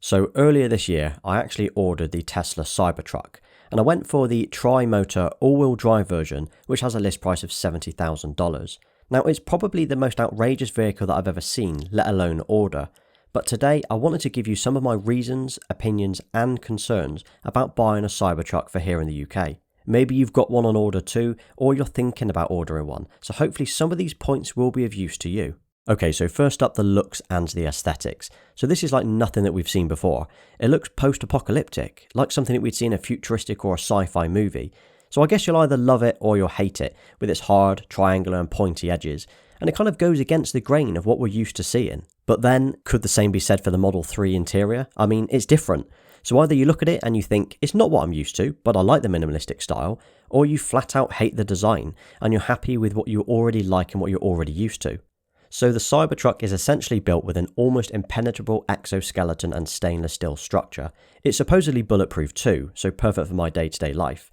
So earlier this year, I actually ordered the Tesla Cybertruck, and I went for the Tri Motor all-wheel drive version, which has a list price of $70,000. Now, it's probably the most outrageous vehicle that I've ever seen, let alone order. But today, I wanted to give you some of my reasons, opinions, and concerns about buying a Cybertruck for here in the UK. Maybe you've got one on order too, or you're thinking about ordering one, so hopefully some of these points will be of use to you. Okay, so first up, the looks and the aesthetics. So this is like nothing that we've seen before. It looks post-apocalyptic, like something that we'd see in a futuristic or a sci-fi movie. So I guess you'll either love it or you'll hate it, with its hard, triangular and pointy edges, and it kind of goes against the grain of what we're used to seeing. But then, could the same be said for the Model 3 interior? I mean, it's different. So either you look at it and you think, it's not what I'm used to, but I like the minimalistic style, or you flat out hate the design, and you're happy with what you already like and what you're already used to. So the Cybertruck is essentially built with an almost impenetrable exoskeleton and stainless steel structure. It's supposedly bulletproof too, so perfect for my day-to-day life.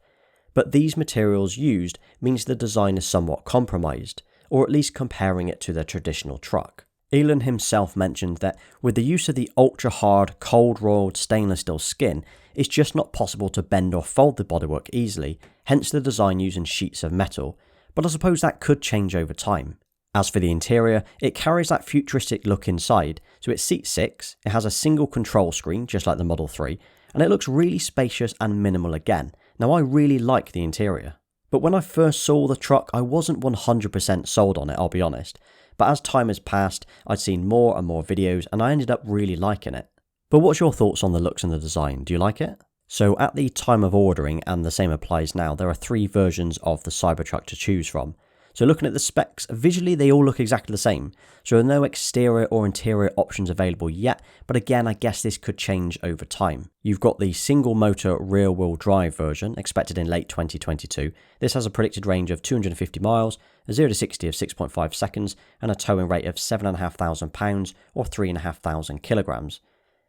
But these materials used means the design is somewhat compromised, or at least comparing it to the traditional truck. Elon himself mentioned that with the use of the ultra-hard, cold-rolled stainless steel skin, it's just not possible to bend or fold the bodywork easily, hence the design using sheets of metal, but I suppose that could change over time. As for the interior, it carries that futuristic look inside, so it seats 6, it has a single control screen just like the Model 3, and it looks really spacious and minimal again. Now I really like the interior. But when I first saw the truck, I wasn't 100% sold on it, I'll be honest. But as time has passed, I'd seen more and more videos and I ended up really liking it. But what's your thoughts on the looks and the design? Do you like it? So at the time of ordering, and the same applies now, there are 3 versions of the Cybertruck to choose from. So looking at the specs, visually they all look exactly the same. So there are no exterior or interior options available yet, but again I guess this could change over time. You've got the single motor rear wheel drive version, expected in late 2022. This has a predicted range of 250 miles, a 0 to 60 of 6.5 seconds, and a towing rate of £7,500 or 3,500 kilograms.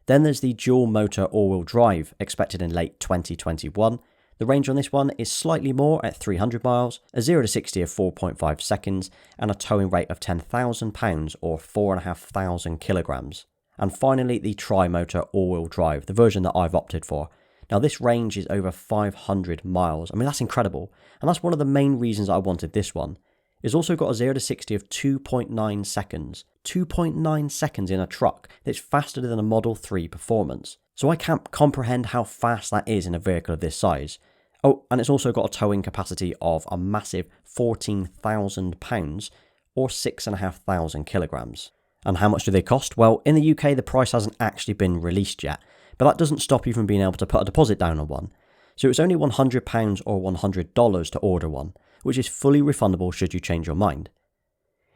Then there's the dual motor all-wheel drive, expected in late 2021. The range on this one is slightly more at 300 miles, a 0 to 60 of 4.5 seconds, and a towing rate of £10,000 or 4,500 kilograms. And finally, the Tri Motor all-wheel drive, the version that I've opted for. Now this range is over 500 miles. I mean, that's incredible. And that's one of the main reasons I wanted this one. It's also got a 0 to 60 of 2.9 seconds. 2.9 seconds in a truck that's faster than a Model 3 performance. So I can't comprehend how fast that is in a vehicle of this size. Oh, and it's also got a towing capacity of a massive 14,000 pounds or 6,500 kilograms. And how much do they cost? Well, in the UK the price hasn't actually been released yet, but that doesn't stop you from being able to put a deposit down on one. So it's only £100 or $100 to order one, which is fully refundable should you change your mind.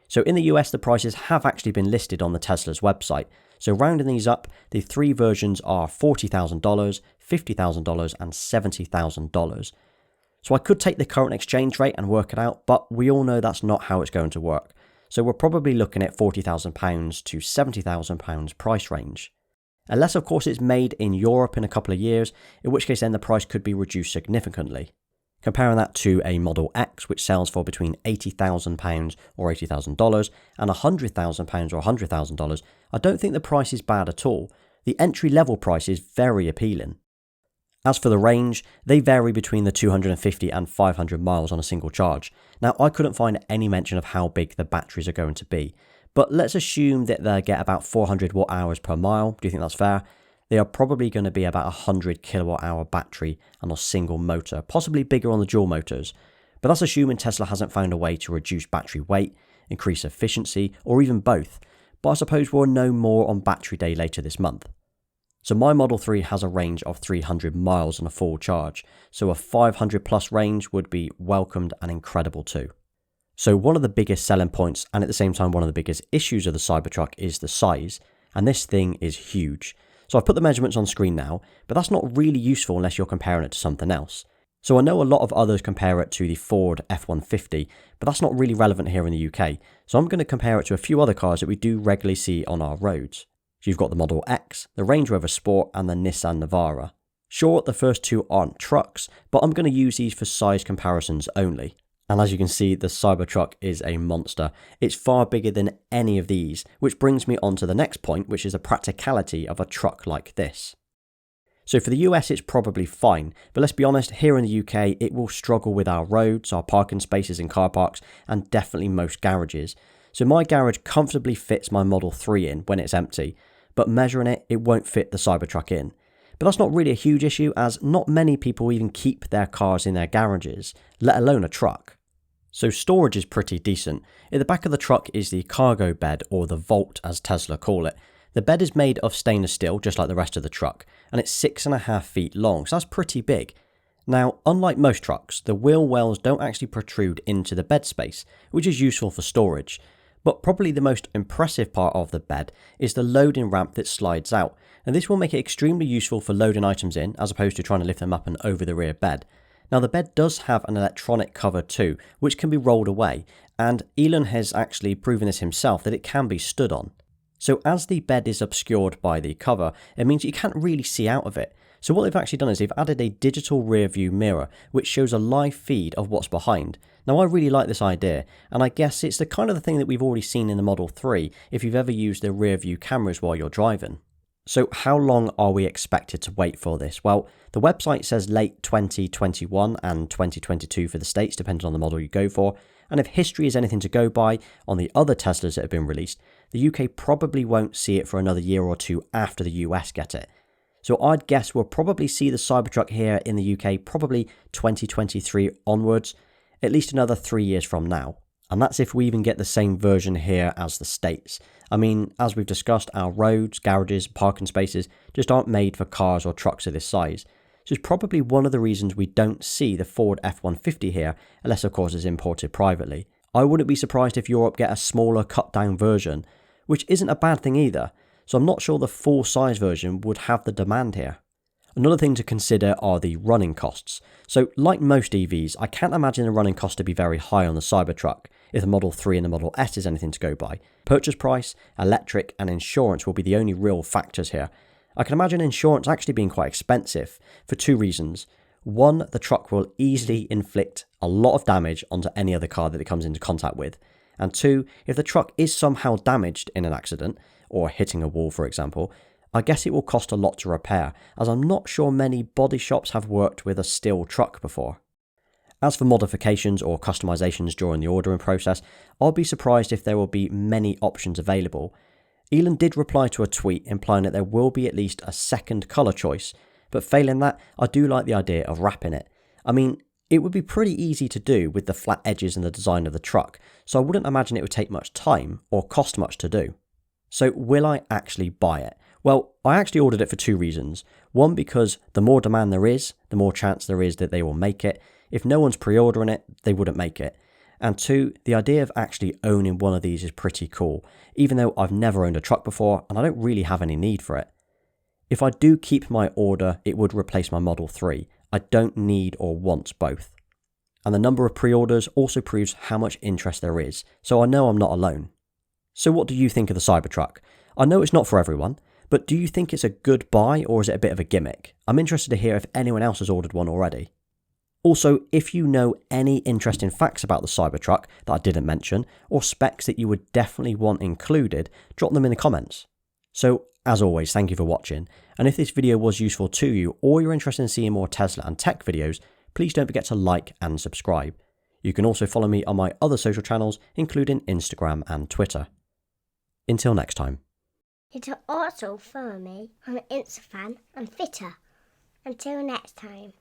So in the US the prices have actually been listed on the Tesla's website. So rounding these up, the 3 versions are $40,000, $50,000 and $70,000. So I could take the current exchange rate and work it out, but we all know that's not how it's going to work. So we're probably looking at £40,000 to £70,000 price range. Unless of course it's made in Europe in a couple of years, in which case then the price could be reduced significantly. Comparing that to a Model X, which sells for between £80,000 or $80,000 and £100,000 or $100,000, I don't think the price is bad at all. The entry level price is very appealing. As for the range, they vary between the 250 and 500 miles on a single charge. Now, I couldn't find any mention of how big the batteries are going to be, but let's assume that they get about 400 watt hours per mile. Do you think that's fair? They are probably going to be about 100 kilowatt hour battery on a single motor, possibly bigger on the dual motors. But that's assuming Tesla hasn't found a way to reduce battery weight, increase efficiency, or even both. But I suppose we'll know more on battery day later this month. So my Model 3 has a range of 300 miles on a full charge, so a 500 plus range would be welcomed and incredible too. So one of the biggest selling points, and at the same time one of the biggest issues of the Cybertruck, is the size, and this thing is huge. So I've put the measurements on screen now, but that's not really useful unless you're comparing it to something else. So I know a lot of others compare it to the Ford F-150, but that's not really relevant here in the UK. So I'm going to compare it to a few other cars that we do regularly see on our roads. So you've got the Model X, the Range Rover Sport and the Nissan Navara. Sure, the first two aren't trucks, but I'm going to use these for size comparisons only. And as you can see, the Cybertruck is a monster. It's far bigger than any of these, which brings me on to the next point, which is the practicality of a truck like this. So for the US, it's probably fine, but let's be honest, here in the UK, it will struggle with our roads, our parking spaces in car parks, and definitely most garages. So my garage comfortably fits my Model 3 in when it's empty, but measuring it, it won't fit the Cybertruck in. But that's not really a huge issue, as not many people even keep their cars in their garages, let alone a truck. So storage is pretty decent. In the back of the truck is the cargo bed, or the vault as Tesla call it. The bed is made of stainless steel, just like the rest of the truck, and it's 6.5 feet long, so that's pretty big. Now, unlike most trucks, the wheel wells don't actually protrude into the bed space, which is useful for storage. But probably the most impressive part of the bed is the loading ramp that slides out, and this will make it extremely useful for loading items in, as opposed to trying to lift them up and over the rear bed. Now, the bed does have an electronic cover too, which can be rolled away, and Elon has actually proven this himself that it can be stood on. So as the bed is obscured by the cover, it means you can't really see out of it. So what they've actually done is they've added a digital rear view mirror, which shows a live feed of what's behind. Now, I really like this idea, and I guess it's the kind of the thing that we've already seen in the Model 3 if you've ever used the rear view cameras while you're driving. So how long are we expected to wait for this? Well, the website says late 2021 and 2022 for the States, depending on the model you go for. And if history is anything to go by on the other Teslas that have been released, the UK probably won't see it for another year or two after the US get it. So I'd guess we'll probably see the Cybertruck here in the UK probably 2023 onwards, at least another 3 years from now. And that's if we even get the same version here as the States. I mean, as we've discussed, our roads, garages, parking spaces just aren't made for cars or trucks of this size. So it's probably one of the reasons we don't see the Ford F-150 here, unless of course it's imported privately. I wouldn't be surprised if Europe get a smaller cut down version, which isn't a bad thing either. So I'm not sure the full size version would have the demand here. Another thing to consider are the running costs. So like most EVs, I can't imagine the running cost to be very high on the Cybertruck, if the Model 3 and the Model S is anything to go by. Purchase price, electric and insurance will be the only real factors here. I can imagine insurance actually being quite expensive for two reasons. One, the truck will easily inflict a lot of damage onto any other car that it comes into contact with. And two, if the truck is somehow damaged in an accident, or hitting a wall for example, I guess it will cost a lot to repair, as I'm not sure many body shops have worked with a steel truck before. As for modifications or customizations during the ordering process, I'll be surprised if there will be many options available. Elon did reply to a tweet implying that there will be at least a second colour choice, but failing that, I do like the idea of wrapping it. I mean, it would be pretty easy to do with the flat edges and the design of the truck, so I wouldn't imagine it would take much time or cost much to do. So will I actually buy it? Well, I actually ordered it for two reasons. One, because the more demand there is, the more chance there is that they will make it. If no one's pre-ordering it, they wouldn't make it. And two, the idea of actually owning one of these is pretty cool, even though I've never owned a truck before and I don't really have any need for it. If I do keep my order, it would replace my Model 3. I don't need or want both. And the number of pre-orders also proves how much interest there is, so I know I'm not alone. So what do you think of the Cybertruck? I know it's not for everyone, but do you think it's a good buy or is it a bit of a gimmick? I'm interested to hear if anyone else has ordered one already. Also, if you know any interesting facts about the Cybertruck that I didn't mention, or specs that you would definitely want included, drop them in the comments. So, as always, thank you for watching, and if this video was useful to you, or you're interested in seeing more Tesla and tech videos, please don't forget to like and subscribe. You can also follow me on my other social channels, including Instagram and Twitter. Until next time. You can also follow me on Instagram and Twitter. Until next time.